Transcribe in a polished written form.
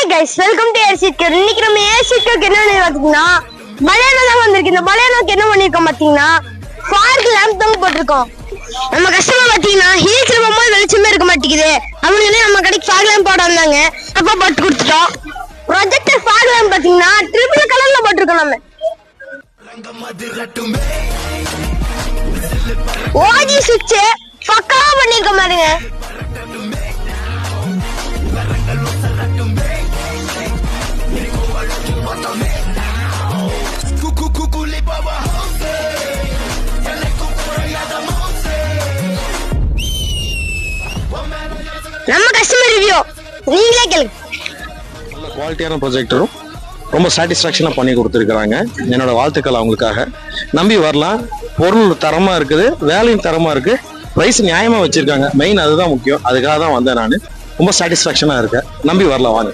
Hi guys, welcome to Airseeker. இன்னைக்கு நம்ம Airseeker என்ன பண்ணிருக்கோம்னா பலேனோ தான் வந்திருக்கு. இந்த பலேனோக்கு என்ன பண்ணிருக்கோம் பாத்தீங்கன்னா ஃபாக் லேம்ப் தான் போட்டுருக்கோம். நம்ம கஸ்டமர் பாத்தீங்கன்னா ஹீல்ஸ்ல போகும்போது வெளிச்சமே இருக்க மாட்டேங்குது. அவங்களே நம்ம கடைக்கு ஃபாக் லேம்ப் போட வந்தாங்க. அப்ப போட்டு கொடுத்துட்டோம். ப்ரொஜெக்டர் ஃபாக் லேம்ப் பாத்தீங்கன்னா ட்ரிபிள் கலர்ல போட்டுருக்கோம் நம்ம. ஓஜி சுவிட்ச் பக்காவா பண்ணிருக்க பாருங்க. நம்ம கஸ்டமர் ரிவ்யூ நீங்களே கேளுங்க. நல்ல குவாலிட்டியான ப்ரொஜெக்டரும் ரொம்ப சாட்டிஸ்ஃபேக்ஷனாக பண்ணி கொடுத்துருக்குறாங்க. என்னோட வாழ்த்துக்கள் அவங்களுக்காக. நம்பி வரலாம். பொருள் தரமாக இருக்குது, வேலையும் தரமாக இருக்குது, ப்ரைஸ் நியாயமாக வச்சுருக்காங்க. மெயின் அதுதான் முக்கியம். அதுக்காக தான் வந்தேன் நான். ரொம்ப சாட்டிஸ்ஃபேக்ஷனாக இருக்கேன். நம்பி வரலாம் வாங்க.